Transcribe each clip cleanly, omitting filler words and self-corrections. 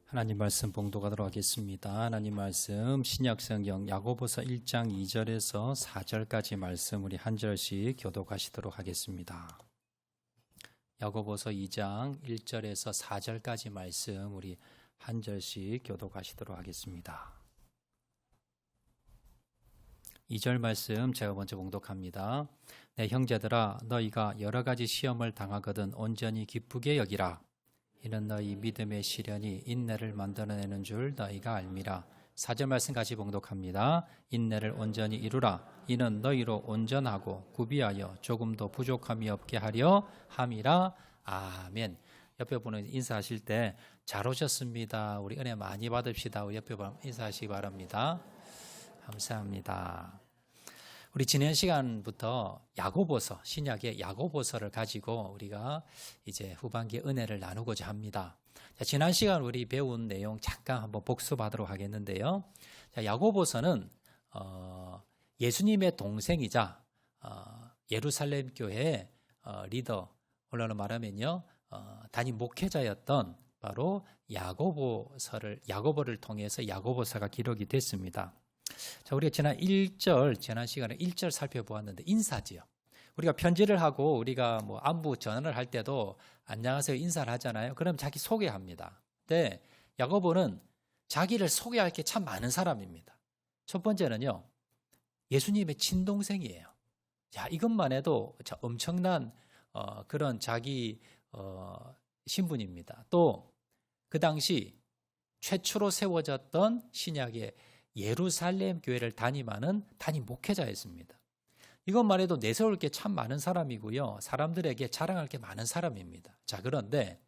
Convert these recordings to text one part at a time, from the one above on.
하나님 말씀 봉독하도록 하겠습니다. 하나님 말씀 신약성경 야고보서 1장 2절에서 4절까지 말씀 우리 한 절씩 교독하시도록 하겠습니다. 야고보서 2장 1절에서 4절까지 말씀 우리 한 절씩 교독하시도록 하겠습니다. 2절 말씀 제가 먼저 봉독합니다. 내 형제들아 너희가 여러 가지 시험을 당하거든 온전히 기쁘게 여기라. 이는 너희 믿음의 시련이 인내를 만들어내는 줄 너희가 알미라. 4절 말씀 같이 봉독합니다. 인내를 온전히 이루라. 이는 너희로 온전하고 구비하여 조금도 부족함이 없게 하려 함이라. 아멘. 옆에 분은 인사하실 때 잘 오셨습니다. 우리 은혜 많이 받읍시다. 우리 옆에 분 인사하시기 바랍니다. 감사합니다. 우리 지난 시간부터 야고보서, 신약의 야고보서를 가지고 우리가 이제 후반기에 은혜를 나누고자 합니다. 자, 지난 시간 우리 배운 내용 잠깐 한번 복습하도록 하겠는데요. 자, 야고보서는 예수님의 동생이자 예루살렘 교회의 리더, 원래로 말하면요, 담임 목회자였던 바로 야고보를 통해서 야고보서가 기록이 됐습니다. 자, 우리가 지난 시간에 1절 살펴보았는데 인사지요. 우리가 편지를 하고 우리가 뭐 안부 전화를 할 때도 안녕하세요 인사를 하잖아요. 그럼 자기 소개합니다. 근데 야고보는 자기를 소개할 게 참 많은 사람입니다. 첫 번째는요, 예수님의 친동생이에요. 자, 이것만 해도 엄청난 그런 자기 신분입니다. 또 그 당시 최초로 세워졌던 신약의 예루살렘 교회를 담임하는 담임 목회자였습니다. 이것만 해도 내세울 게 참 많은 사람이고요. 사람들에게 자랑할 게 많은 사람입니다. 자, 그런데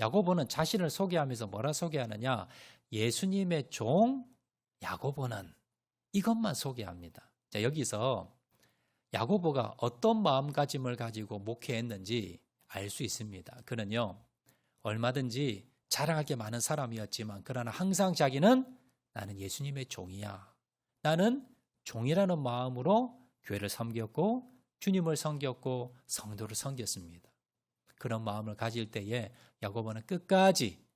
야고보는 자신을 소개하면서 뭐라 소개하느냐? 예수님의 종 야고보는, 이것만 소개합니다. 자, 여기서 야고보가 어떤 마음가짐을 가지고 목회했는지 알 수 있습니다. 그는요, 얼마든지 자랑할 게 많은 사람이었지만 그러나 항상 자기는 나는 예수님의 종이야. 나는 종이라는 마음으로 교회를 섬겼고 주님을 섬겼고 성도를 섬겼습니다. 그런 마음을 가질 때에 야고보는 끝까지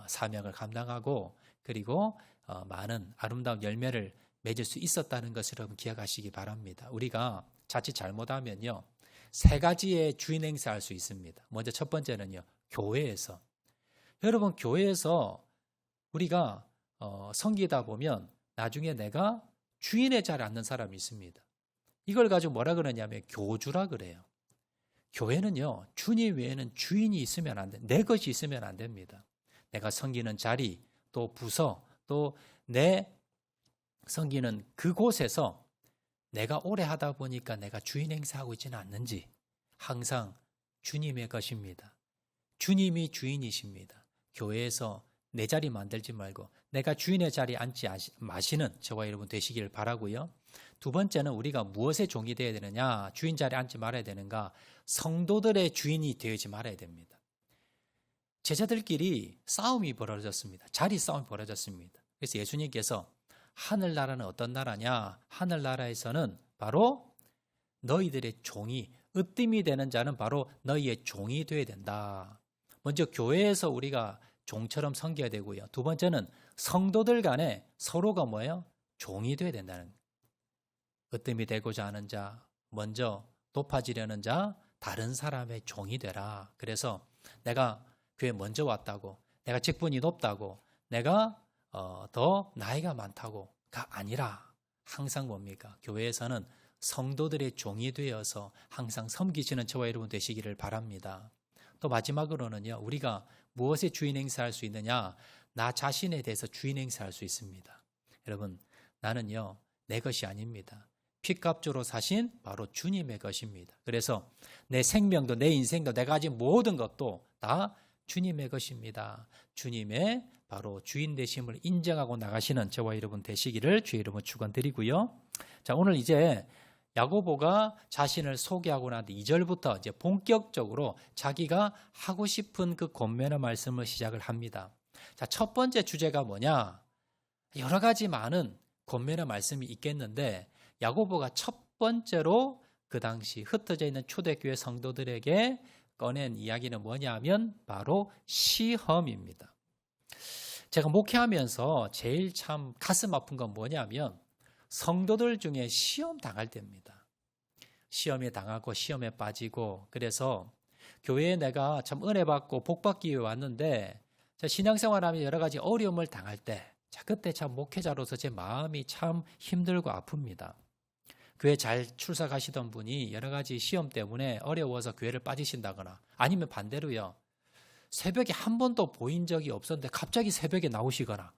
사명을 감당하고 그리고 많은 아름다운 열매를 맺을 수 있었다는 것을 여러분 기억하시기 바랍니다. 우리가 자칫 잘못하면요, 세 가지의 주인 행세할 수 있습니다. 먼저 첫 번째는요, 교회에서. 여러분, 교회에서 우리가 섬기다 보면 나중에 내가 주인의 자리에 앉는 사람이 있습니다. 이걸 가지고 뭐라 그러냐면 교주라 그래요. 교회는요, 주님 외에는 주인이 있으면 안 돼. 내 것이 있으면 안 됩니다. 내가 섬기는 자리, 또 부서, 또 내 섬기는 그곳에서 내가 오래 하다 보니까 내가 주인 행사하고 있지는 않는지 항상 주님의 것입니다. 주님이 주인이십니다. 교회에서 내 자리 만들지 말고 내가 주인의 자리에 앉지 마시는 저와 여러분 되시기를 바라고요. 두 번째는 우리가 무엇의 종이 되어야 되느냐? 주인 자리에 앉지 말아야 되는가? 성도들의 주인이 되지 말아야 됩니다. 제자들끼리 싸움이 벌어졌습니다. 자리 싸움이 벌어졌습니다. 그래서 예수님께서 하늘나라는 어떤 나라냐? 하늘나라에서는 바로 너희들의 종이, 으뜸이 되는 자는 바로 너희의 종이 되어야 된다. 먼저 교회에서 우리가 종처럼 섬겨야 되고요. 두 번째는 성도들 간에 서로가 뭐예요? 종이 되어야 된다는 거예요. 으뜸이 되고자 하는 자, 먼저 높아지려는 자, 다른 사람의 종이 되라. 그래서 내가 교회 먼저 왔다고, 내가 직분이 높다고, 내가 더 나이가 많다고가 아니라 항상 뭡니까? 교회에서는 성도들의 종이 되어서 항상 섬기시는 저와 여러분 되시기를 바랍니다. 또 마지막으로는요, 우리가 무엇에 주인 행사할 수 있느냐? 나 자신에 대해서 주인 행사할 수 있습니다. 여러분, 나는요, 내 것이 아닙니다. 피값주로 사신 바로 주님의 것입니다. 그래서 내 생명도 내 인생도 내가 가진 모든 것도 다 주님의 것입니다. 주님의 바로 주인 되심을 인정하고 나가시는 저와 여러분 되시기를 주의 이름으로 축원드리고요. 자, 오늘 이제 야고보가 자신을 소개하고 난 뒤 2절부터 이제 본격적으로 자기가 하고 싶은 그 권면의 말씀을 시작을 합니다. 자, 첫 번째 주제가 뭐냐? 여러 가지 많은 권면의 말씀이 있겠는데 야고보가 첫 번째로 그 당시 흩어져 있는 초대교회 성도들에게 꺼낸 이야기는 뭐냐면 바로 시험입니다. 제가 목회하면서 제일 참 가슴 아픈 건 뭐냐면 성도들 중에 시험 당할 때입니다. 시험에 당하고 시험에 빠지고, 그래서 교회에 내가 참 은혜 받고 복 받기 위해 왔는데 신앙생활하면 여러 가지 어려움을 당할 때, 그때 참 목회자로서 제 마음이 참 힘들고 아픕니다. 교회 잘 출석하시던 분이 여러 가지 시험 때문에 어려워서 교회를 빠지신다거나, 아니면 반대로요, 새벽에 한 번도 보인 적이 없었는데 갑자기 새벽에 나오시거나,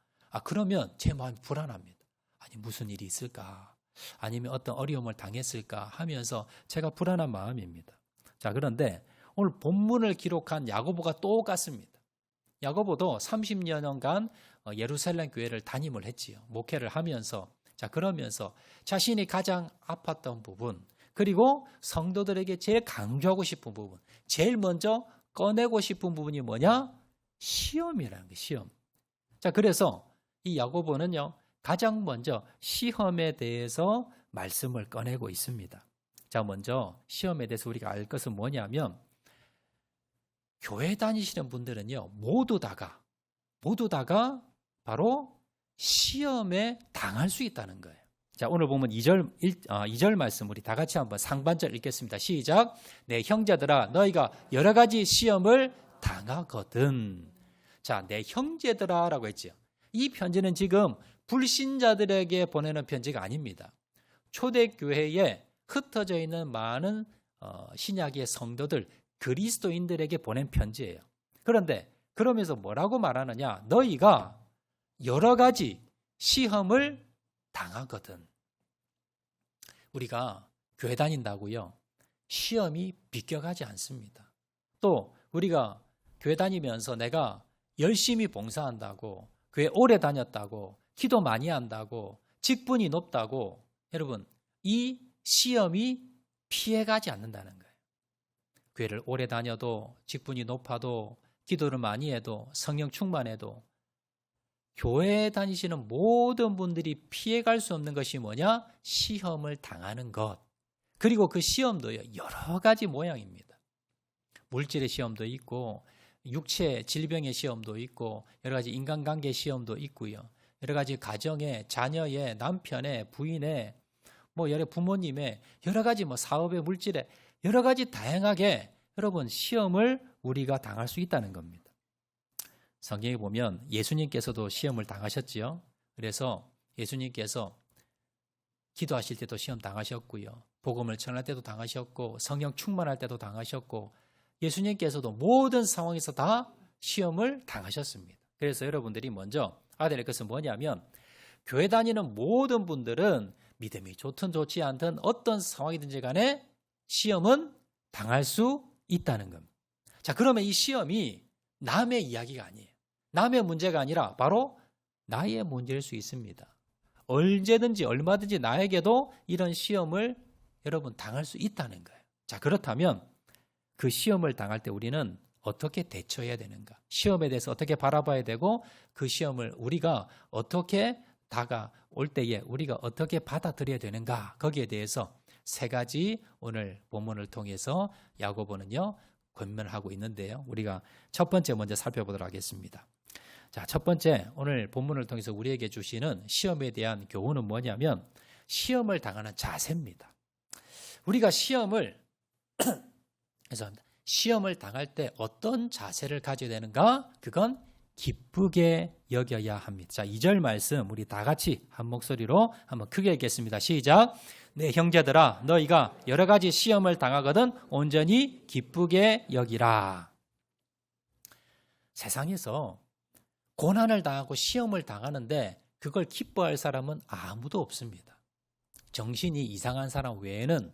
그러면 제 마음이 불안합니다. 아니, 무슨 일이 있을까? 아니면 어떤 어려움을 당했을까 하면서 제가 불안한 마음입니다. 자, 그런데 오늘 본문을 기록한 야고보가 똑같습니다. 야고보도 30년간 예루살렘 교회를 담임을 했지요. 목회를 하면서. 자, 그러면서 자신이 가장 아팠던 부분, 그리고 성도들에게 제일 강조하고 싶은 부분, 제일 먼저 꺼내고 싶은 부분이 뭐냐? 시험이라는 게 시험. 자, 그래서 이 야고보는요, 가장 먼저 시험에 대해서 말씀을 꺼내고 있습니다. 자, 먼저 시험에 대해서 우리가 알 것은 뭐냐면, 교회 다니시는 분들은요, 모두 다가 바로 시험에 당할 수 있다는 거예요. 자, 오늘 보면 2절 말씀 우리 다 같이 한번 상반절 읽겠습니다. 시작. 내 형제들아, 너희가 여러 가지 시험을 당하거든. 자, 내 형제들아 라고 했죠. 이 편지는 지금 불신자들에게 보내는 편지가 아닙니다. 초대교회에 흩어져 있는 많은 신약의 성도들, 그리스도인들에게 보낸 편지예요. 그런데 그러면서 뭐라고 말하느냐? 너희가 여러 가지 시험을 당하거든. 우리가 교회 다닌다고요, 시험이 비껴가지 않습니다. 또 우리가 교회 다니면서 내가 열심히 봉사한다고, 교회 오래 다녔다고, 기도 많이 한다고, 직분이 높다고, 여러분, 이 시험이 피해가지 않는다는 거예요. 교회를 오래 다녀도, 직분이 높아도, 기도를 많이 해도, 성령 충만해도 교회에 다니시는 모든 분들이 피해갈 수 없는 것이 뭐냐? 시험을 당하는 것. 그리고 그 시험도요, 여러 가지 모양입니다. 물질의 시험도 있고, 육체 질병의 시험도 있고, 여러 가지 인간관계 시험도 있고요. 여러 가지 가정의, 자녀의, 남편의, 부인의, 여러 부모님의 여러 가지 사업의, 물질의 여러 가지 다양하게 여러분 시험을 우리가 당할 수 있다는 겁니다. 성경에 보면 예수님께서도 시험을 당하셨지요. 그래서 예수님께서 기도하실 때도 시험 당하셨고요. 복음을 전할 때도 당하셨고, 성령 충만할 때도 당하셨고, 예수님께서도 모든 상황에서 다 시험을 당하셨습니다. 그래서 여러분들이 먼저 알아야 될 것은 뭐냐면, 교회 다니는 모든 분들은 믿음이 좋든 좋지 않든 어떤 상황이든지 간에 시험은 당할 수 있다는 겁니다. 자, 그러면 이 시험이 남의 이야기가 아니에요. 남의 문제가 아니라 바로 나의 문제일 수 있습니다. 언제든지 얼마든지 나에게도 이런 시험을 여러분 당할 수 있다는 거예요. 자, 그렇다면 그 시험을 당할 때 우리는 어떻게 대처해야 되는가? 시험에 대해서 어떻게 바라봐야 되고, 그 시험을 우리가 어떻게 다가올 때에 우리가 어떻게 받아들여야 되는가? 거기에 대해서 세 가지 오늘 본문을 통해서 야고보는요 권면하고 있는데요. 우리가 첫 번째 먼저 살펴보도록 하겠습니다. 자, 첫 번째 오늘 본문을 통해서 우리에게 주시는 시험에 대한 교훈은 뭐냐면, 시험을 당하는 자세입니다. 우리가 시험을 당할 때 어떤 자세를 가져야 되는가? 그건 기쁘게 여겨야 합니다. 자, 2절 말씀 우리 다 같이 한 목소리로 한번 크게 읽겠습니다. 시작. 내 형제들아, 너희가 여러 가지 시험을 당하거든 온전히 기쁘게 여기라. 세상에서 고난을 당하고 시험을 당하는데 그걸 기뻐할 사람은 아무도 없습니다. 정신이 이상한 사람 외에는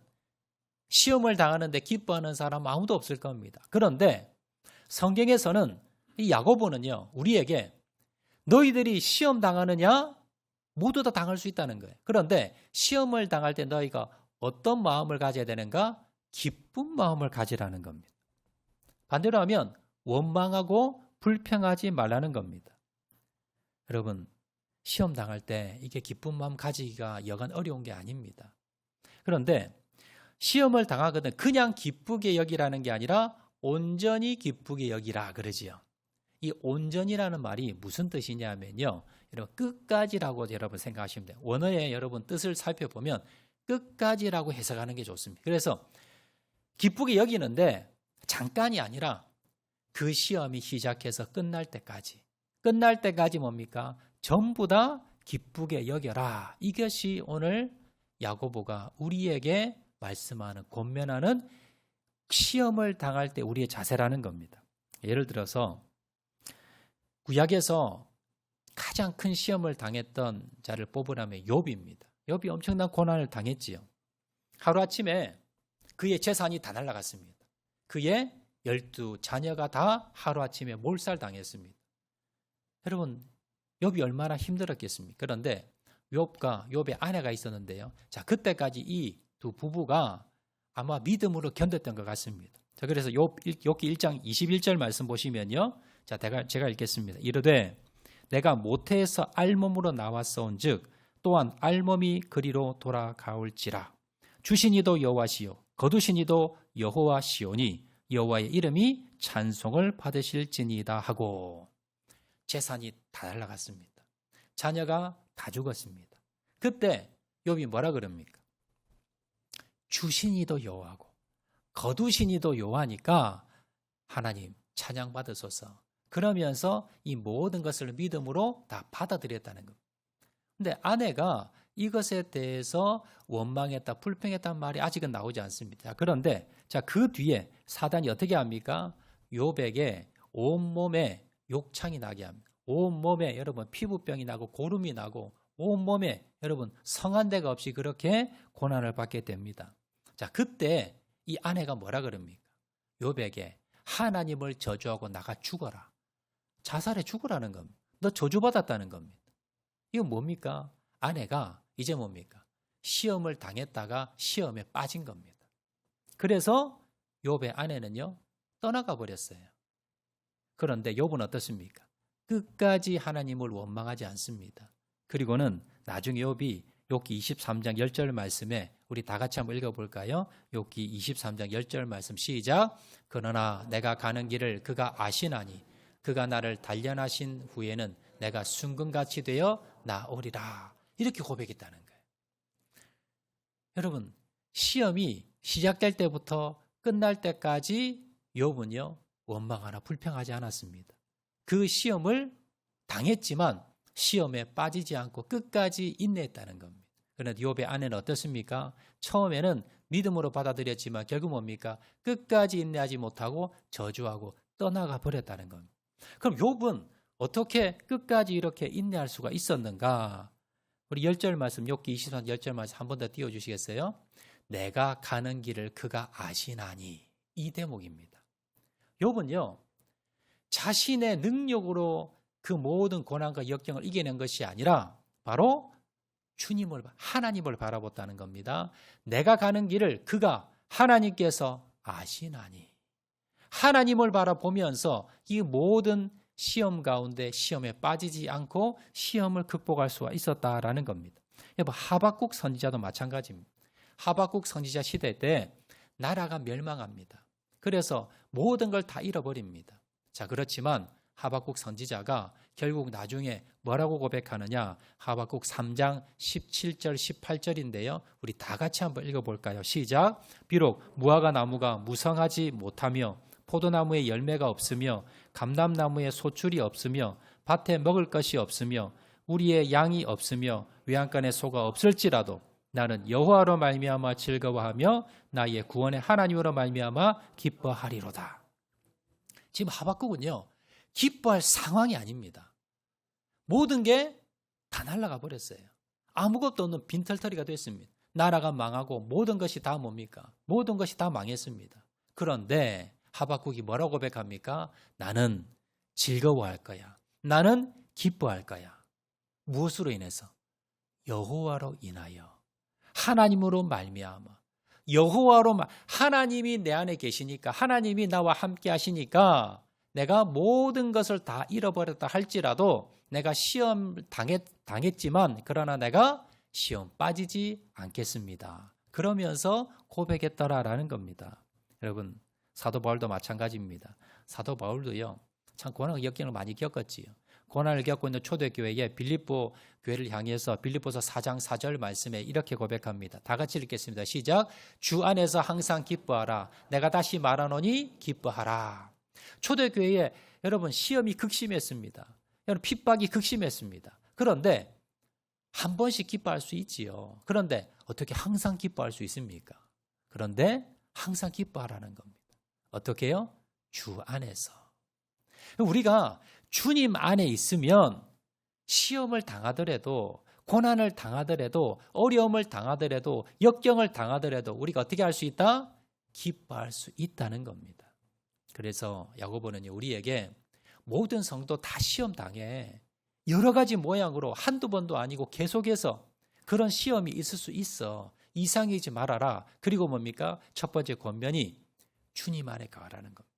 시험을 당하는데 기뻐하는 사람 아무도 없을 겁니다. 그런데 성경에서는 이 야고보는요, 우리에게 너희들이 시험 당하느냐? 모두 다 당할 수 있다는 거예요. 그런데 시험을 당할 때 너희가 어떤 마음을 가져야 되는가? 기쁜 마음을 가지라는 겁니다. 반대로 하면 원망하고 불평하지 말라는 겁니다. 여러분, 시험 당할 때 이게 기쁜 마음 가지기가 여간 어려운 게 아닙니다. 그런데 시험을 당하거든 그냥 기쁘게 여기라는 게 아니라 온전히 기쁘게 여기라 그러지요. 이 온전이라는 말이 무슨 뜻이냐면요. 여러분 끝까지라고 여러분 생각하시면 돼요. 원어의 여러분 뜻을 살펴보면 끝까지라고 해석하는 게 좋습니다. 그래서 기쁘게 여기는데 잠깐이 아니라 그 시험이 시작해서 끝날 때까지. 끝날 때까지 뭡니까? 전부 다 기쁘게 여겨라. 이것이 오늘 야고보가 우리에게 말씀하는, 권면하는 시험을 당할 때 우리의 자세라는 겁니다. 예를 들어서 구약에서 가장 큰 시험을 당했던 자를 뽑으라면 욥입니다. 욥이 엄청난 고난을 당했지요. 하루아침에 그의 재산이 다 날아갔습니다. 그의 12자녀가 다 하루아침에 몰살당했습니다. 여러분, 욥이 얼마나 힘들었겠습니까? 그런데 욥의 아내가 있었는데요. 자, 그때까지 이 두 부부가 아마 믿음으로 견뎠던 것 같습니다. 자, 그래서 욥기 1장 21절 말씀 보시면요. 자, 제가 읽겠습니다. 이르되 내가 모태에서 알몸으로 나왔사온즉 또한 알몸이 그리로 돌아가올지라. 주신 이도 여호와시요 거두신 이도 여호와시오니 여호와의 이름이 찬송을 받으실지니이다 하고 재산이 다 날아갔습니다. 자녀가 다 죽었습니다. 그때 욥이 뭐라 그럽니까? 주신 이도 여호와고 거두신 이도 여호와니까 하나님 찬양 받으소서. 그러면서 이 모든 것을 믿음으로 다 받아들였다는 겁니다. 근데 아내가 이것에 대해서 원망했다, 불평했다는 말이 아직은 나오지 않습니다. 그런데 그 뒤에 사단이 어떻게 합니까? 욥에게 온몸에 욕창이 나게 합니다. 온몸에 여러분 피부병이 나고 고름이 나고 온몸에 여러분 성한 데가 없이 그렇게 고난을 받게 됩니다. 자, 그때 이 아내가 뭐라 그럽니까? 욥에게 하나님을 저주하고 나가 죽어라. 자살해 죽으라는 겁니다. 너 저주받았다는 겁니다. 이건 뭡니까? 아내가 이제 뭡니까? 시험을 당했다가 시험에 빠진 겁니다. 그래서 욥의 아내는요 떠나가 버렸어요. 그런데 욥은 어떻습니까? 끝까지 하나님을 원망하지 않습니다. 그리고는 나중에 욥이 욥기 23장 10절 말씀에 우리 다 같이 한번 읽어볼까요? 욥기 23장 10절 말씀 시작. 그러나 내가 가는 길을 그가 아시나니 그가 나를 단련하신 후에는 내가 순금같이 되어 나오리라. 이렇게 고백했다는 거예요. 여러분 시험이 시작될 때부터 끝날 때까지 욥은요 원망하나 불평하지 않았습니다. 그 시험을 당했지만 시험에 빠지지 않고 끝까지 인내했다는 겁니다. 그런데 욥의 아내는 어떻습니까? 처음에는 믿음으로 받아들였지만 결국 뭡니까? 끝까지 인내하지 못하고 저주하고 떠나가 버렸다는 겁니다. 그럼 욥은 어떻게 끝까지 이렇게 인내할 수가 있었는가? 우리 10절 말씀, 욥기 23장 10절 말씀 한 번 더 띄워주시겠어요? 내가 가는 길을 그가 아시나니. 이 대목입니다. 욥은요 자신의 능력으로 그 모든 고난과 역경을 이겨낸 것이 아니라 바로 하나님을 바라봤다는 겁니다. 내가 가는 길을 그가 하나님께서 아시나니. 하나님을 바라보면서 이 모든 시험 가운데 시험에 빠지지 않고 시험을 극복할 수가 있었다라는 겁니다. 여러분 하박국 선지자도 마찬가지입니다. 하박국 선지자 시대 때 나라가 멸망합니다. 그래서 모든 걸 다 잃어버립니다. 자, 그렇지만 하박국 선지자가 결국 나중에 뭐라고 고백하느냐? 하박국 3장 17절 18절인데요. 우리 다 같이 한번 읽어볼까요? 시작. 비록 무화과 나무가 무성하지 못하며 포도나무에 열매가 없으며 감람나무에 소출이 없으며 밭에 먹을 것이 없으며 우리의 양이 없으며 외양간에 소가 없을지라도 나는 여호와로 말미암아 즐거워하며 나의 구원의 하나님으로 말미암아 기뻐하리로다. 지금 하박국은요 기뻐할 상황이 아닙니다. 모든 게 다 날아가 버렸어요. 아무것도 없는 빈털터리가 됐습니다. 나라가 망하고 모든 것이 다 뭡니까? 모든 것이 다 망했습니다. 그런데 하박국이 뭐라고 고백합니까? 나는 즐거워할 거야. 나는 기뻐할 거야. 무엇으로 인해서? 여호와로 인하여. 하나님으로 말미암아. 하나님이 내 안에 계시니까, 하나님이 나와 함께 하시니까 내가 모든 것을 다 잃어버렸다 할지라도 내가 시험 당했지만 그러나 내가 시험 빠지지 않겠습니다. 그러면서 고백했더라라는 겁니다. 여러분 사도 바울도 마찬가지입니다. 사도 바울도요 참 고난과 역경을 많이 겪었지요. 고난을 겪고 있는 초대교회에 빌립보 교회를 향해서 빌립보서 4장 4절 말씀에 이렇게 고백합니다. 다 같이 읽겠습니다. 시작. 주 안에서 항상 기뻐하라. 내가 다시 말하노니 기뻐하라. 초대교회에 여러분 시험이 극심했습니다. 여러분 핍박이 극심했습니다. 그런데 한 번씩 기뻐할 수 있지요. 그런데 어떻게 항상 기뻐할 수 있습니까? 그런데 항상 기뻐하라는 겁니다. 어떻게 해요? 주 안에서. 우리가 주님 안에 있으면 시험을 당하더라도 고난을 당하더라도 어려움을 당하더라도 역경을 당하더라도 우리가 어떻게 할 수 있다? 기뻐할 수 있다는 겁니다. 그래서 야고보는 우리에게 모든 성도 다 시험 당해 여러 가지 모양으로 한두 번도 아니고 계속해서 그런 시험이 있을 수 있어. 이상이지 말아라. 그리고 뭡니까? 첫 번째 권면이 주님 안에 가라는 겁니다.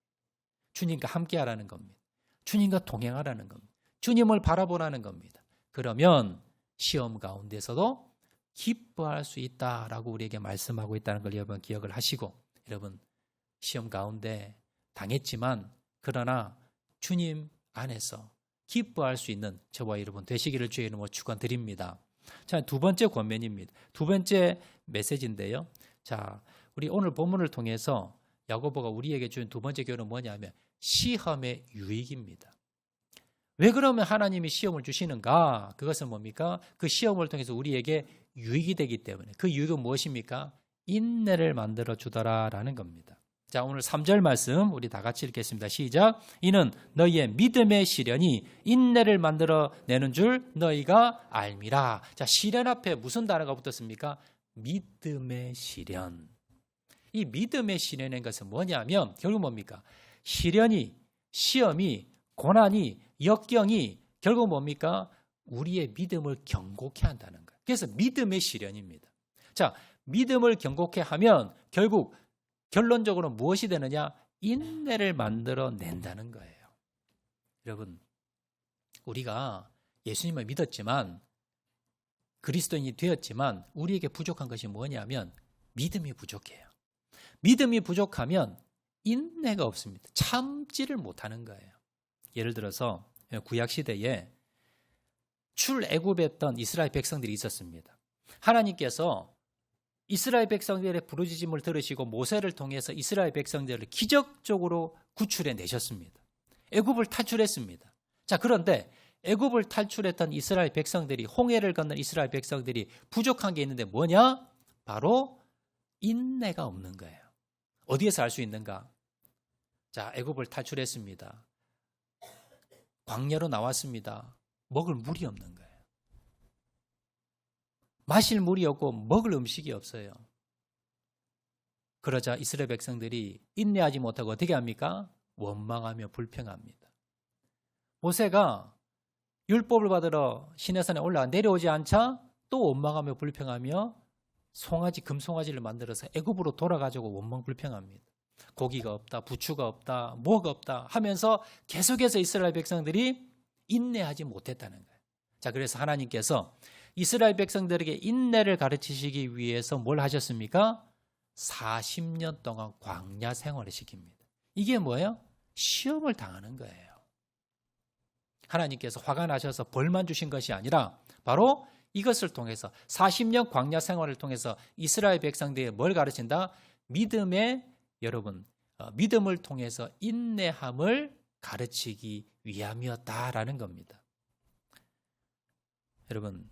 주님과 함께 하라는 겁니다. 주님과 동행하라는 겁니다. 주님을 바라보라는 겁니다. 그러면 시험 가운데서도 기뻐할 수 있다라고 우리에게 말씀하고 있다는 걸 여러분 기억을 하시고, 여러분 시험 가운데 당했지만 그러나 주님 안에서 기뻐할 수 있는 저와 여러분 되시기를 주의 이름으로 축원드립니다. 자, 두 번째 권면입니다. 두 번째 메시지인데요. 자, 우리 오늘 본문을 통해서 야고보가 우리에게 준 두 번째 교훈은 뭐냐면 시험의 유익입니다. 왜 그러면 하나님이 시험을 주시는가? 그것은 뭡니까? 그 시험을 통해서 우리에게 유익이 되기 때문에. 그 유익은 무엇입니까? 인내를 만들어 주더라라는 겁니다. 자, 오늘 3절 말씀 우리 다 같이 읽겠습니다. 시작. 이는 너희의 믿음의 시련이 인내를 만들어내는 줄 너희가 알미라. 자, 시련 앞에 무슨 단어가 붙었습니까? 믿음의 시련. 이 믿음의 시련인 것은 뭐냐면 결국 뭡니까? 시련이, 시험이, 고난이, 역경이 결국 뭡니까? 우리의 믿음을 견고케 한다는 거예요. 그래서 믿음의 시련입니다. 자, 믿음을 견고케 하면 결국 결론적으로 무엇이 되느냐? 인내를 만들어낸다는 거예요. 여러분, 우리가 예수님을 믿었지만 그리스도인이 되었지만 우리에게 부족한 것이 뭐냐면 믿음이 부족해요. 믿음이 부족하면 인내가 없습니다. 참지를 못하는 거예요. 예를 들어서 구약시대에 출애굽했던 이스라엘 백성들이 있었습니다. 하나님께서 이스라엘 백성들의 부르짖음을 들으시고 모세를 통해서 이스라엘 백성들을 기적적으로 구출해 내셨습니다. 애굽을 탈출했습니다. 자, 그런데 애굽을 탈출했던 이스라엘 백성들이, 홍해를 건넌 이스라엘 백성들이 부족한 게 있는데 뭐냐? 바로 인내가 없는 거예요. 어디에서 알 수 있는가? 자, 애굽을 탈출했습니다. 광야로 나왔습니다. 먹을 물이 없는 거예요. 마실 물이 없고 먹을 음식이 없어요. 그러자 이스라엘 백성들이 인내하지 못하고 어떻게 합니까? 원망하며 불평합니다. 모세가 율법을 받으러 시내산에 올라가 내려오지 않자 또 원망하며 불평하며 송아지, 금송아지를 만들어서 애굽으로 돌아가지고 원망 불평합니다. 고기가 없다, 부추가 없다, 뭐가 없다 하면서 계속해서 이스라엘 백성들이 인내하지 못했다는 거예요. 자, 그래서 하나님께서 이스라엘 백성들에게 인내를 가르치시기 위해서 뭘 하셨습니까? 40년 동안 광야 생활을 시킵니다. 이게 뭐예요? 시험을 당하는 거예요. 하나님께서 화가 나셔서 벌만 주신 것이 아니라 바로 이것을 통해서 40년 광야 생활을 통해서 이스라엘 백성들에게 뭘 가르친다? 믿음을 통해서 인내함을 가르치기 위함이었다라는 겁니다. 여러분,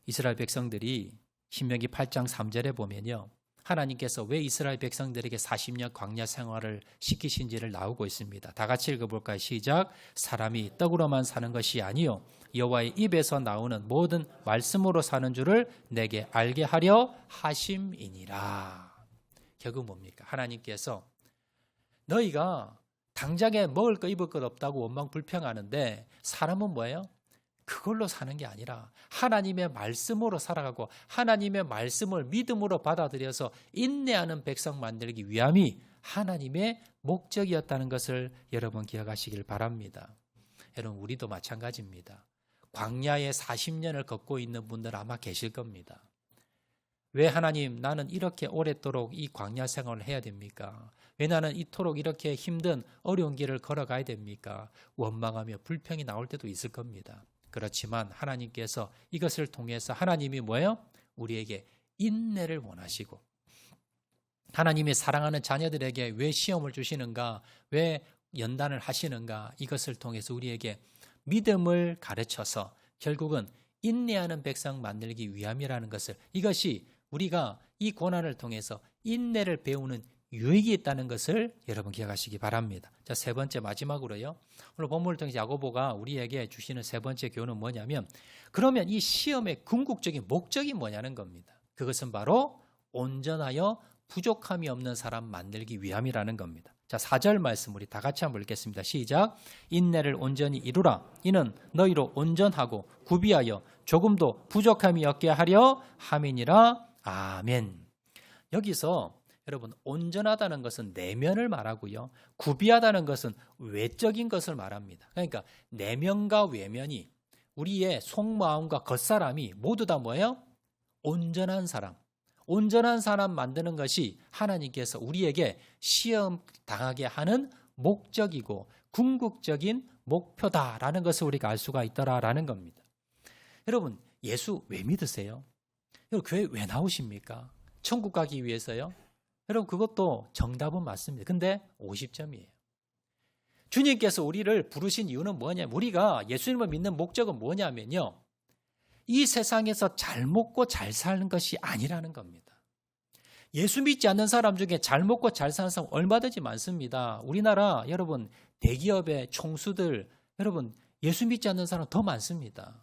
이스라엘 백성들이 신명기 8장 3절에 보면요, 하나님께서 왜 이스라엘 백성들에게 40년 광야 생활을 시키신지를 나오고 있습니다. 다 같이 읽어볼까요? 시작. 사람이 떡으로만 사는 것이 아니요 여호와의 입에서 나오는 모든 말씀으로 사는 줄을 내게 알게 하려 하심이니라. 결국 뭡니까? 하나님께서 너희가 당장에 먹을 거 입을 것 없다고 원망 불평하는데 사람은 뭐예요? 그걸로 사는 게 아니라 하나님의 말씀으로 살아가고 하나님의 말씀을 믿음으로 받아들여서 인내하는 백성 만들기 위함이 하나님의 목적이었다는 것을 여러분 기억하시길 바랍니다. 여러분, 우리도 마찬가지입니다. 광야에 40년을 걷고 있는 분들 아마 계실 겁니다. 왜 하나님 나는 이렇게 오랫도록 이 광야 생활을 해야 됩니까? 왜 나는 이토록 이렇게 힘든 어려운 길을 걸어가야 됩니까? 원망하며 불평이 나올 때도 있을 겁니다. 그렇지만 하나님께서 이것을 통해서 하나님이 뭐예요? 우리에게 인내를 원하시고 하나님이 사랑하는 자녀들에게 왜 시험을 주시는가? 왜 연단을 하시는가? 이것을 통해서 우리에게 믿음을 가르쳐서 결국은 인내하는 백성 만들기 위함이라는 것을 이것이 우리가 이 고난을 통해서 인내를 배우는 유익이 있다는 것을 여러분 기억하시기 바랍니다. 자, 세 번째 마지막으로요. 오늘 본문을 통해서 야고보가 우리에게 주시는 세 번째 교훈은 뭐냐면 그러면 이 시험의 궁극적인 목적이 뭐냐는 겁니다. 그것은 바로 온전하여 부족함이 없는 사람 만들기 위함이라는 겁니다. 자, 4절 말씀 우리 다 같이 한번 읽겠습니다. 시작. 인내를 온전히 이루라. 이는 너희로 온전하고 구비하여 조금도 부족함이 없게 하려 함이니라. 아멘. 여기서 여러분 온전하다는 것은 내면을 말하고요. 구비하다는 것은 외적인 것을 말합니다. 그러니까 내면과 외면이 우리의 속마음과 겉사람이 모두 다 뭐예요? 온전한 사람. 온전한 사람 만드는 것이 하나님께서 우리에게 시험 당하게 하는 목적이고 궁극적인 목표다라는 것을 우리가 알 수가 있더라라는 겁니다. 여러분 예수 왜 믿으세요? 여러분 교회 왜 나오십니까? 천국 가기 위해서요? 여러분 그것도 정답은 맞습니다. 근데 50점이에요. 주님께서 우리를 부르신 이유는 뭐냐면 우리가 예수님을 믿는 목적은 뭐냐면요. 이 세상에서 잘 먹고 잘 사는 것이 아니라는 겁니다. 예수 믿지 않는 사람 중에 잘 먹고 잘 사는 사람 얼마든지 많습니다. 우리나라 여러분 대기업의 총수들 여러분 예수 믿지 않는 사람 더 많습니다.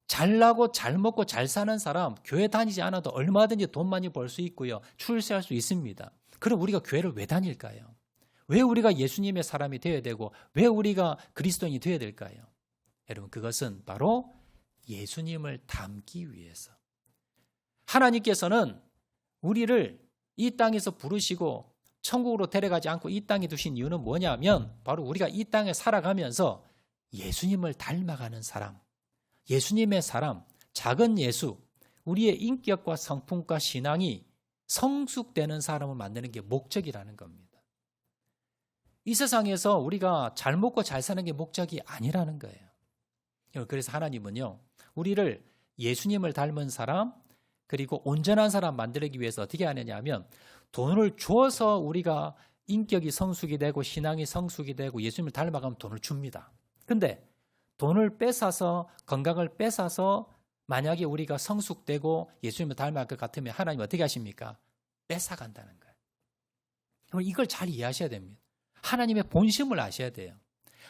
잘나고 잘 먹고 잘 사는 사람 교회 다니지 않아도 얼마든지 돈 많이 벌 수 있고요. 출세할 수 있습니다. 그럼 우리가 교회를 왜 다닐까요? 왜 우리가 예수님의 사람이 되어야 되고 왜 우리가 그리스도인이 되어야 될까요? 여러분 그것은 바로 예수님을 닮기 위해서. 하나님께서는 우리를 이 땅에서 부르시고 천국으로 데려가지 않고 이 땅에 두신 이유는 뭐냐면 바로 우리가 이 땅에 살아가면서 예수님을 닮아가는 사람, 예수님의 사람, 작은 예수, 우리의 인격과 성품과 신앙이 성숙되는 사람을 만드는 게 목적이라는 겁니다. 이 세상에서 우리가 잘 먹고 잘 사는 게 목적이 아니라는 거예요. 그래서 하나님은요, 우리를 예수님을 닮은 사람, 그리고 온전한 사람 만들기 위해서 어떻게 하느냐 하면 돈을 줘서 우리가 인격이 성숙이 되고 신앙이 성숙이 되고 예수님을 닮아가면 돈을 줍니다. 근데 돈을 뺏어서 건강을 뺏어서 만약에 우리가 성숙되고 예수님을 닮아갈 것 같으면 하나님 어떻게 하십니까? 뺏어간다는 거예요. 이걸 잘 이해하셔야 됩니다. 하나님의 본심을 아셔야 돼요.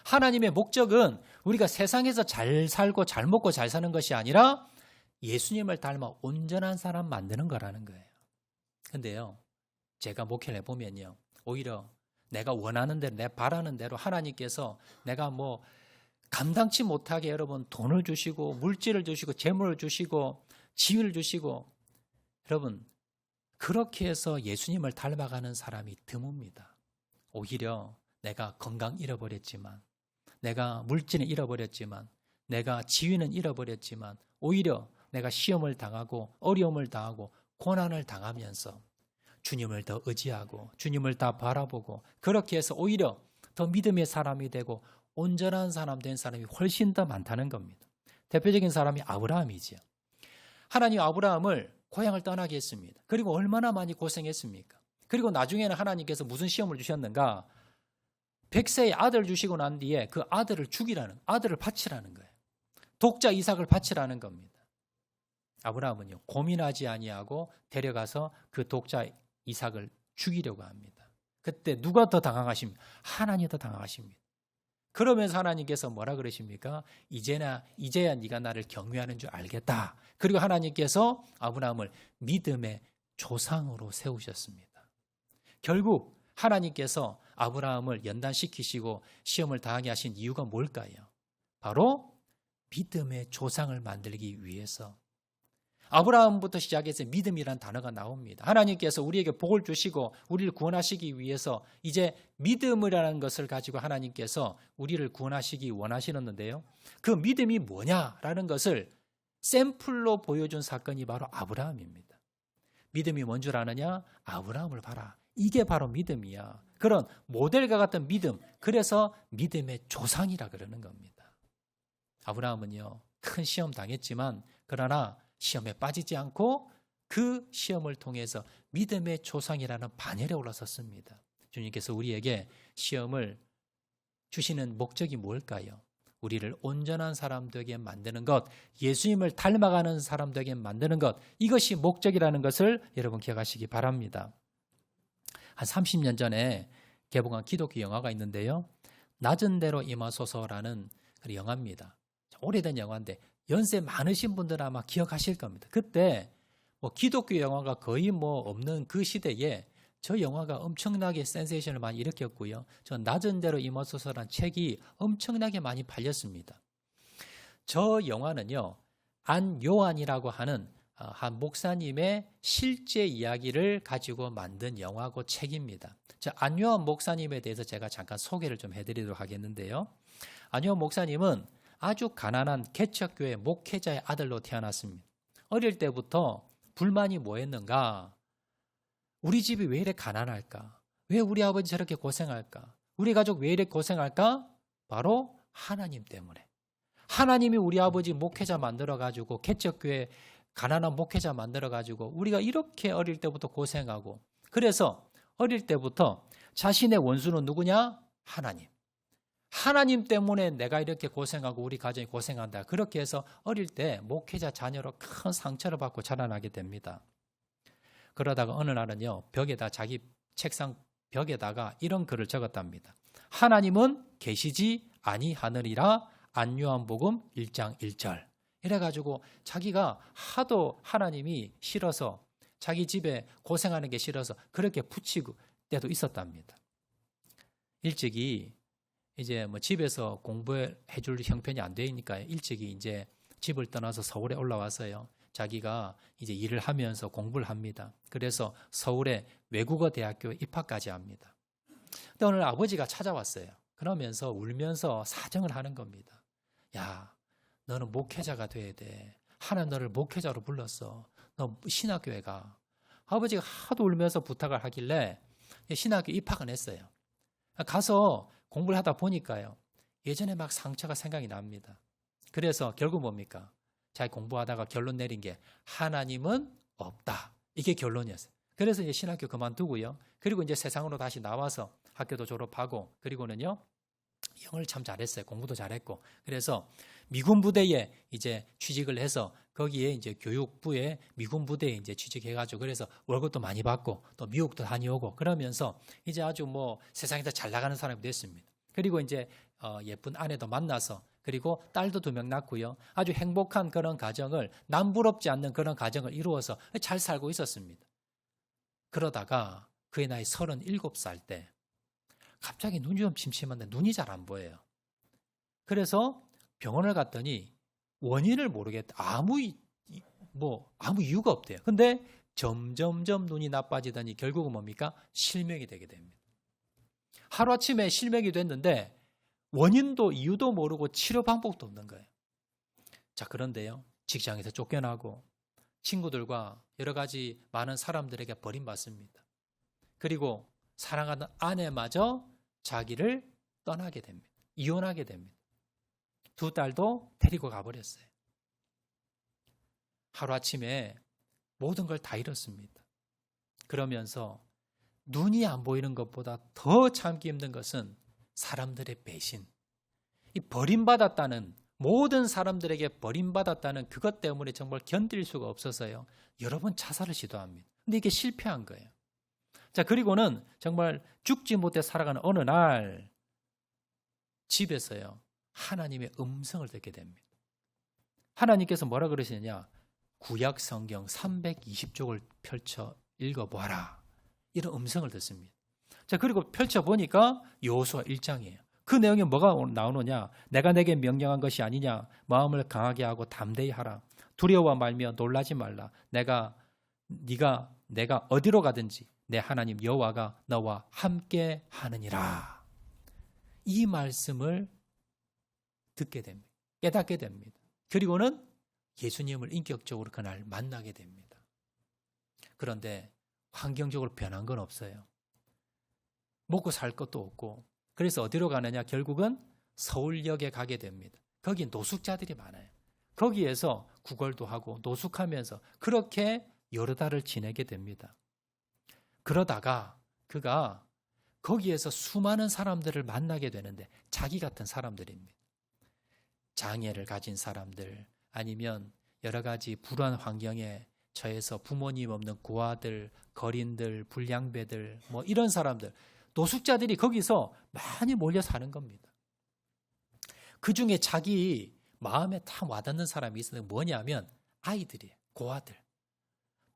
하나님의 목적은 우리가 세상에서 잘 살고 잘 먹고 잘 사는 것이 아니라 예수님을 닮아 온전한 사람 만드는 거라는 거예요. 근데요, 제가 목회를 해보면요, 오히려 내가 원하는 대로, 내 바라는 대로 하나님께서 내가 뭐 감당치 못하게 여러분 돈을 주시고 물질을 주시고 재물을 주시고 지위를 주시고 여러분 그렇게 해서 예수님을 닮아가는 사람이 드뭅니다. 오히려 내가 건강 잃어버렸지만 내가 물질은 잃어버렸지만 내가 지위는 잃어버렸지만 오히려 내가 시험을 당하고 어려움을 당하고 고난을 당하면서 주님을 더 의지하고 주님을 더 바라보고 그렇게 해서 오히려 더 믿음의 사람이 되고 온전한 사람 된 사람이 훨씬 더 많다는 겁니다. 대표적인 사람이 아브라함이지요. 하나님 아브라함을 고향을 떠나게 했습니다. 그리고 얼마나 많이 고생했습니까? 그리고 나중에는 하나님께서 무슨 시험을 주셨는가? 100세의 아들 주시고 난 뒤에 그 아들을 죽이라는, 아들을 바치라는 거예요. 독자 이삭을 바치라는 겁니다. 아브라함은요, 고민하지 아니하고 데려가서 그 독자 이삭을 죽이려고 합니다. 그때 누가 더 당황하십니까? 하나님이 더 당황하십니다. 그러면서 하나님께서 뭐라 그러십니까? 이제야 네가 나를 경외하는 줄 알겠다. 그리고 하나님께서 아브라함을 믿음의 조상으로 세우셨습니다. 결국 하나님께서 아브라함을 연단시키시고 시험을 당하게 하신 이유가 뭘까요? 바로 믿음의 조상을 만들기 위해서. 아브라함부터 시작해서 믿음이란 단어가 나옵니다. 하나님께서 우리에게 복을 주시고 우리를 구원하시기 위해서 이제 믿음이라는 것을 가지고 하나님께서 우리를 구원하시기 원하시는데요. 그 믿음이 뭐냐라는 것을 샘플로 보여준 사건이 바로 아브라함입니다. 믿음이 뭔 줄 아느냐? 아브라함을 봐라. 이게 바로 믿음이야. 그런 모델과 같은 믿음, 그래서 믿음의 조상이라 그러는 겁니다. 아브라함은요, 큰 시험 당했지만 그러나 시험에 빠지지 않고 그 시험을 통해서 믿음의 조상이라는 반열에 올라섰습니다. 주님께서 우리에게 시험을 주시는 목적이 뭘까요? 우리를 온전한 사람 되게 만드는 것, 예수님을 닮아가는 사람 되게 만드는 것, 이것이 목적이라는 것을 여러분 기억하시기 바랍니다. 한 30년 전에 개봉한 기독교 영화가 있는데요. 낮은 대로 임하소서라는 영화입니다. 오래된 영화인데 연세 많으신 분들은 아마 기억하실 겁니다. 그때 기독교 영화가 거의 없는 그 시대에 저 영화가 엄청나게 센세이션을 많이 일으켰고요. 저 낮은 대로 임하소서라는 책이 엄청나게 많이 팔렸습니다. 저 영화는요, 안요한이라고 하는 한 목사님의 실제 이야기를 가지고 만든 영화고 책입니다. 저 안요한 목사님에 대해서 제가 잠깐 소개를 좀 해드리도록 하겠는데요. 안요한 목사님은 아주 가난한 개척교회 목회자의 아들로 태어났습니다. 어릴 때부터 불만이 뭐였는가? 우리 집이 왜 이렇게 가난할까? 왜 우리 아버지 저렇게 고생할까? 우리 가족 왜 이렇게 고생할까? 바로 하나님 때문에. 하나님이 우리 아버지 목회자 만들어가지고 개척교회 가난한 목회자 만들어가지고 우리가 이렇게 어릴 때부터 고생하고, 그래서 어릴 때부터 자신의 원수는 누구냐? 하나님. 하나님 때문에 내가 이렇게 고생하고 우리 가정이 고생한다. 그렇게 해서 어릴 때 목회자 자녀로 큰 상처를 받고 자라나게 됩니다. 그러다가 어느 날은요, 벽에다, 자기 책상 벽에다가 이런 글을 적었답니다. 하나님은 계시지 아니하느니라. 안요한복음 1장 1절. 이래가지고 자기가 하도 하나님이 싫어서, 자기 집에 고생하는 게 싫어서 그렇게 붙이고 때도 있었답니다. 일찍이 이제 집에서 공부해 줄 형편이 안 되니까 일찍이 이제 집을 떠나서 서울에 올라와서요, 자기가 이제 일을 하면서 공부를 합니다. 그래서 서울의 외국어 대학교에 입학까지 합니다. 근데 오늘 아버지가 찾아왔어요. 그러면서 울면서 사정을 하는 겁니다. 야, 너는 목회자가 돼야 돼. 하나님 너를 목회자로 불렀어. 너 신학교에 가. 아버지가 하도 울면서 부탁을 하길래 신학교 입학은 했어요. 가서 공부를 하다 보니까요, 예전에 막 상처가 생각이 납니다. 그래서 결국 뭡니까? 자기 공부하다가 결론 내린 게 하나님은 없다. 이게 결론이었어요. 그래서 이제 신학교 그만두고요. 그리고 이제 세상으로 다시 나와서 학교도 졸업하고, 그리고는요, 영어를 참 잘했어요. 공부도 잘했고. 그래서 미군 부대에 이제 취직을 해서 거기에 이제 교육부에 미군 부대에 이제 취직해가지고, 그래서 월급도 많이 받고 또 미국도 다녀오고 그러면서 이제 아주 세상에서 잘 나가는 사람이 됐습니다. 그리고 이제 예쁜 아내도 만나서, 그리고 딸도 2명 낳고요. 아주 행복한 그런 가정을, 남부럽지 않는 그런 가정을 이루어서 잘 살고 있었습니다. 그러다가 그의 나이 37살 때 갑자기 눈이 좀 침침한데 눈이 잘 안 보여요. 그래서 병원을 갔더니 원인을 모르겠다. 아무 이유가 없대요. 근데 점점점 눈이 나빠지더니 결국은 뭡니까? 실명이 되게 됩니다. 하루아침에 실명이 됐는데 원인도 이유도 모르고 치료 방법도 없는 거예요. 자, 그런데요, 직장에서 쫓겨나고 친구들과 여러 가지 많은 사람들에게 버림받습니다. 그리고 사랑하는 아내마저 자기를 떠나게 됩니다. 이혼하게 됩니다. 2딸도 데리고 가버렸어요. 하루아침에 모든 걸 다 잃었습니다. 그러면서 눈이 안 보이는 것보다 더 참기 힘든 것은 사람들의 배신. 이 버림받았다는, 모든 사람들에게 버림받았다는 그것 때문에 정말 견딜 수가 없어서요, 여러 번 자살을 시도합니다. 근데 이게 실패한 거예요. 자, 그리고는 정말 죽지 못해 살아가는 어느 날 집에서요, 하나님의 음성을 듣게 됩니다. 하나님께서 뭐라 그러시느냐? 구약 성경 320쪽을 펼쳐 읽어보아라. 이런 음성을 듣습니다. 자, 그리고 펼쳐보니까 여호수아 1장이에요. 그 내용에 뭐가 나오느냐? 내가 내게 명령한 것이 아니냐? 마음을 강하게 하고 담대히 하라. 두려워 말며 놀라지 말라. 내가 어디로 가든지 내 하나님 여호와가 너와 함께 하느니라. 이 말씀을 듣게 됩니다. 깨닫게 됩니다. 그리고는 예수님을 인격적으로 그날 만나게 됩니다. 그런데 환경적으로 변한 건 없어요. 먹고 살 것도 없고, 그래서 어디로 가느냐? 결국은 서울역에 가게 됩니다. 거기 노숙자들이 많아요. 거기에서 구걸도 하고 노숙하면서 그렇게 여러 달을 지내게 됩니다. 그러다가 그가 거기에서 수많은 사람들을 만나게 되는데, 자기 같은 사람들입니다. 장애를 가진 사람들, 아니면 여러 가지 불우한 환경에 처해서 부모님 없는 고아들, 거린들, 불량배들, 뭐 이런 사람들, 노숙자들이 거기서 많이 몰려 사는 겁니다. 그 중에 자기 마음에 딱 와닿는 사람이 있었는데 뭐냐면 아이들이에요. 고아들.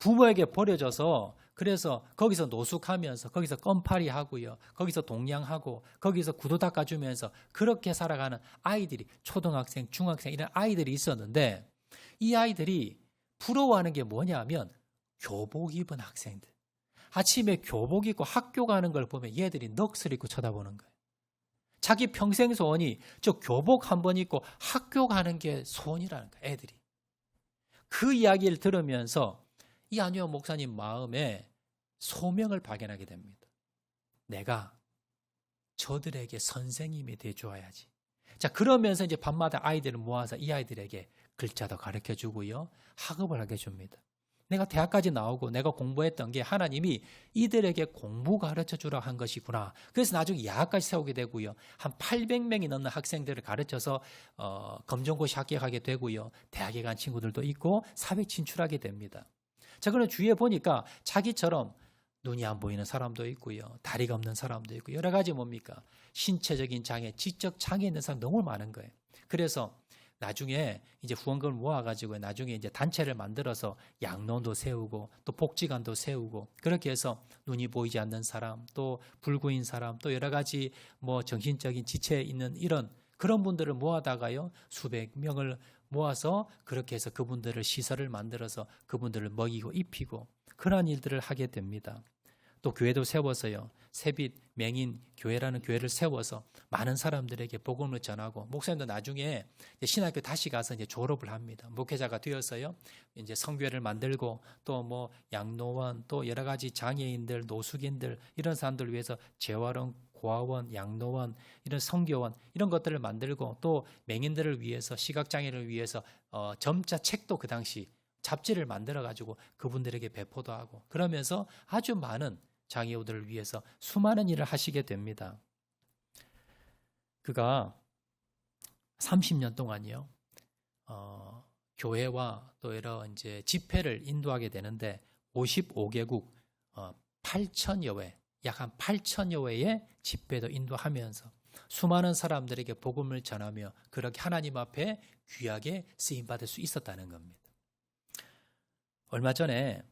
부모에게 버려져서 그래서 거기서 노숙하면서 거기서 껌파리 하고요. 거기서 동냥하고 거기서 구두 닦아주면서 그렇게 살아가는 아이들이, 초등학생, 중학생 이런 아이들이 있었는데, 이 아이들이 부러워하는 게 뭐냐면 교복 입은 학생들. 아침에 교복 입고 학교 가는 걸 보면 얘들이 넋을 잃고 쳐다보는 거예요. 자기 평생 소원이 저 교복 한 번 입고 학교 가는 게 소원이라는 거예요. 애들이. 그 이야기를 들으면서 이 안효한 목사님 마음에 소명을 발견하게 됩니다. 내가 저들에게 선생님이 되어줘야지. 자, 그러면서 이제 밤마다 아이들을 모아서 이 아이들에게 글자도 가르쳐 주고요. 학업을 하게 해줍니다. 내가 대학까지 나오고 내가 공부했던 게 하나님이 이들에게 공부 가르쳐 주라 한 것이구나. 그래서 나중에 야학까지 세우게 되고요. 한 800명이 넘는 학생들을 가르쳐서 검정고시 합격하게 되고요. 대학에 간 친구들도 있고 사회 진출하게 됩니다. 자, 그럼 주위에 보니까 자기처럼 눈이 안 보이는 사람도 있고요. 다리가 없는 사람도 있고 여러 가지 뭡니까? 신체적인 장애, 지적 장애 있는 사람 너무 많은 거예요. 그래서 나중에 이제 후원금을 모아가지고 나중에 이제 단체를 만들어서 양로원도 세우고 또 복지관도 세우고 그렇게 해서 눈이 보이지 않는 사람, 또 불구인 사람, 또 여러 가지 뭐 정신적인 지체 있는 이런 그런 분들을 모아다가요 수백 명을 모아서 그렇게 해서 그분들을 시설을 만들어서 그분들을 먹이고 입히고 그러한 일들을 하게 됩니다. 또 교회도 세워서요. 새빛 맹인 교회라는 교회를 세워서 많은 사람들에게 복음을 전하고 목사님도 나중에 신학교 다시 가서 이제 졸업을 합니다. 목회자가 되어서요. 이제 성교회를 만들고 또 뭐 양로원 또 여러 가지 장애인들, 노숙인들 이런 사람들을 위해서 재활원, 고아원, 양로원 이런 성교원 이런 것들을 만들고 또 맹인들을 위해서 시각장애를 위해서 점자 책도 그 당시 잡지를 만들어 가지고 그분들에게 배포도 하고 그러면서 아주 많은 장애우들을 위해서 수많은 일을 하시게 됩니다. 그가 30년 동안이요, 교회와 또 여러 이제 집회를 인도하게 되는데 55개국 8천여 회, 약 한 8천여 회의 집회도 인도하면서 수많은 사람들에게 복음을 전하며 그렇게 하나님 앞에 귀하게 쓰임 받을 수 있었다는 겁니다. 얼마 전에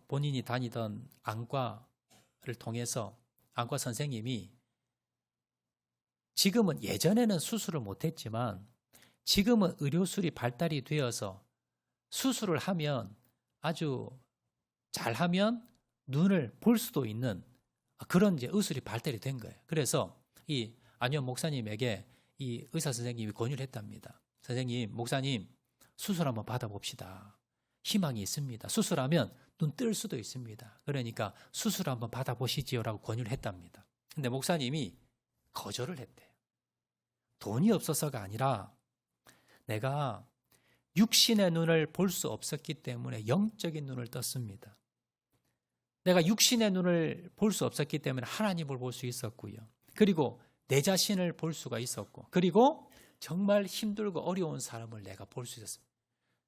본인이 다니던 안과를 통해서 안과 선생님이 지금은 예전에는 수술을 못했지만 지금은 의료술이 발달이 되어서 수술을 하면 아주 잘하면 눈을 볼 수도 있는 그런 이제 의술이 발달이 된 거예요. 그래서 이 안효한 목사님에게 이 의사 선생님이 권유를 했답니다. 선생님, 목사님 수술 한번 받아봅시다. 희망이 있습니다. 수술하면 눈 뜰 수도 있습니다. 그러니까 수술 한번 받아보시지요라고 권유를 했답니다. 근데 목사님이 거절을 했대요. 돈이 없어서가 아니라 내가 육신의 눈을 볼 수 없었기 때문에 영적인 눈을 떴습니다. 내가 육신의 눈을 볼 수 없었기 때문에 하나님을 볼 수 있었고요. 그리고 내 자신을 볼 수가 있었고 그리고 정말 힘들고 어려운 사람을 내가 볼 수 있었습니다.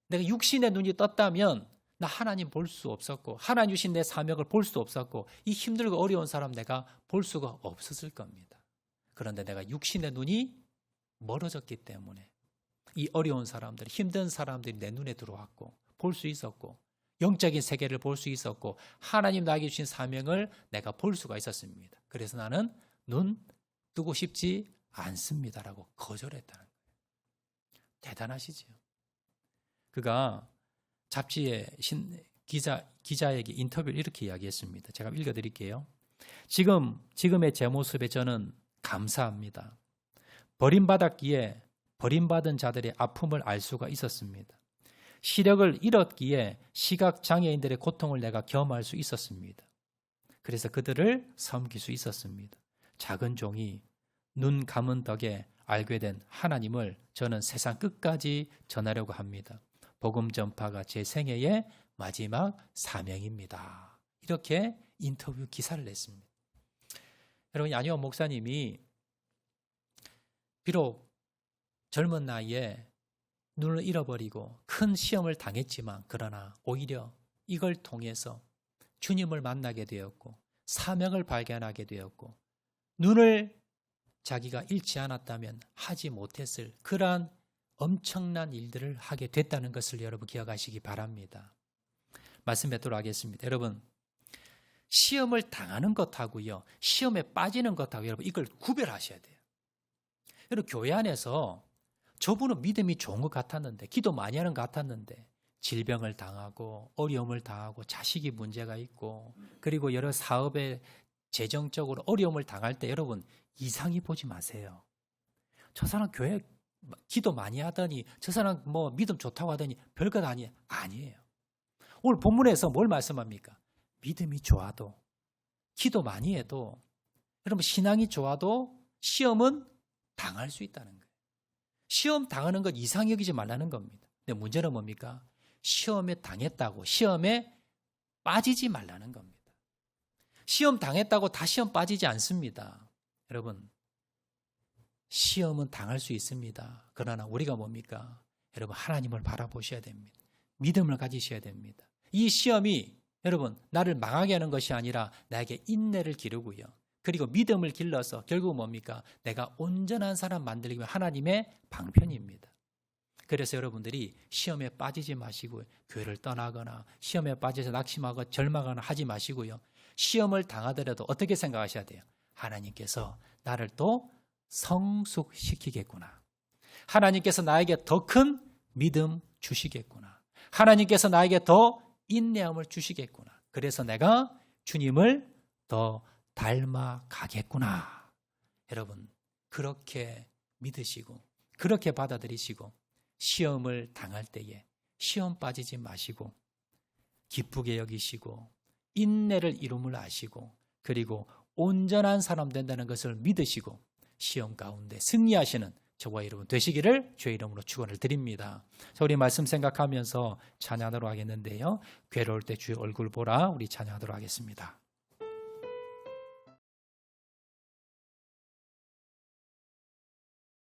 내가 육신의 눈이 떴다면 나 하나님 볼 수 없었고 하나님 주신 내 사명을 볼 수 없었고 이 힘들고 어려운 사람 내가 볼 수가 없었을 겁니다. 그런데 내가 육신의 눈이 멀어졌기 때문에 이 어려운 사람들, 힘든 사람들이 내 눈에 들어왔고 볼 수 있었고 영적인 세계를 볼 수 있었고 하나님 나에게 주신 사명을 내가 볼 수가 있었습니다. 그래서 나는 눈 뜨고 싶지 않습니다라고 거절했다는 거예요. 대단하시죠. 그가 잡지의 기자에게 인터뷰를 이렇게 이야기했습니다. 제가 읽어드릴게요. 지금의 제 모습에 저는 감사합니다. 버림받았기에 버림받은 자들의 아픔을 알 수가 있었습니다. 시력을 잃었기에 시각장애인들의 고통을 내가 경험할 수 있었습니다. 그래서 그들을 섬길 수 있었습니다. 작은 종이 눈 감은 덕에 알게 된 하나님을 저는 세상 끝까지 전하려고 합니다. 복음 전파가 제 생애의 마지막 사명입니다. 이렇게 인터뷰 기사를 냈습니다. 여러분, 안희원 목사님이 비록 젊은 나이에 눈을 잃어버리고 큰 시험을 당했지만 그러나 오히려 이걸 통해서 주님을 만나게 되었고 사명을 발견하게 되었고 눈을 자기가 잃지 않았다면 하지 못했을 그러한 엄청난 일들을 하게 됐다는 것을 여러분 기억하시기 바랍니다. 말씀 뵙도록 하겠습니다. 여러분, 시험을 당하는 것하고요, 시험에 빠지는 것하고 여러분 이걸 구별하셔야 돼요. 여러분, 교회 안에서 저분은 믿음이 좋은 것 같았는데, 기도 많이 하는 것 같았는데 질병을 당하고 어려움을 당하고 자식이 문제가 있고 그리고 여러 사업에 재정적으로 어려움을 당할 때 여러분 이상히 보지 마세요. 저 사람 교회 기도 많이 하더니 저 사람 뭐 믿음 좋다고 하더니 별것 아니에요. 오늘 본문에서 뭘 말씀합니까? 믿음이 좋아도 기도 많이 해도 여러분 신앙이 좋아도 시험은 당할 수 있다는 거예요. 시험 당하는 것 이상히 여기지 말라는 겁니다. 근데 문제는 뭡니까? 시험에 당했다고 시험에 빠지지 말라는 겁니다. 시험 당했다고 다 시험 빠지지 않습니다. 여러분, 시험은 당할 수 있습니다. 그러나 우리가 뭡니까? 여러분, 하나님을 바라보셔야 됩니다. 믿음을 가지셔야 됩니다. 이 시험이 여러분 나를 망하게 하는 것이 아니라 나에게 인내를 기르고요. 그리고 믿음을 길러서 결국 뭡니까? 내가 온전한 사람 만들기 위한 하나님의 방편입니다. 그래서 여러분들이 시험에 빠지지 마시고 교회를 떠나거나 시험에 빠져서 낙심하고 절망하거나 하지 마시고요. 시험을 당하더라도 어떻게 생각하셔야 돼요? 하나님께서 나를 또 성숙시키겠구나. 하나님께서 나에게 더 큰 믿음 주시겠구나. 하나님께서 나에게 더 인내함을 주시겠구나. 그래서 내가 주님을 더 닮아가겠구나. 여러분, 그렇게 믿으시고 그렇게 받아들이시고 시험을 당할 때에 시험 빠지지 마시고 기쁘게 여기시고 인내를 이름을 아시고 그리고 온전한 사람 된다는 것을 믿으시고 시험 가운데 승리하시는 저와 여러분 되시기를 주의 이름으로 축원을 드립니다. 자, 우리 말씀 생각하면서 찬양하도록 하겠는데요. 괴로울 때 주의 얼굴 보라 우리 찬양하도록 하겠습니다.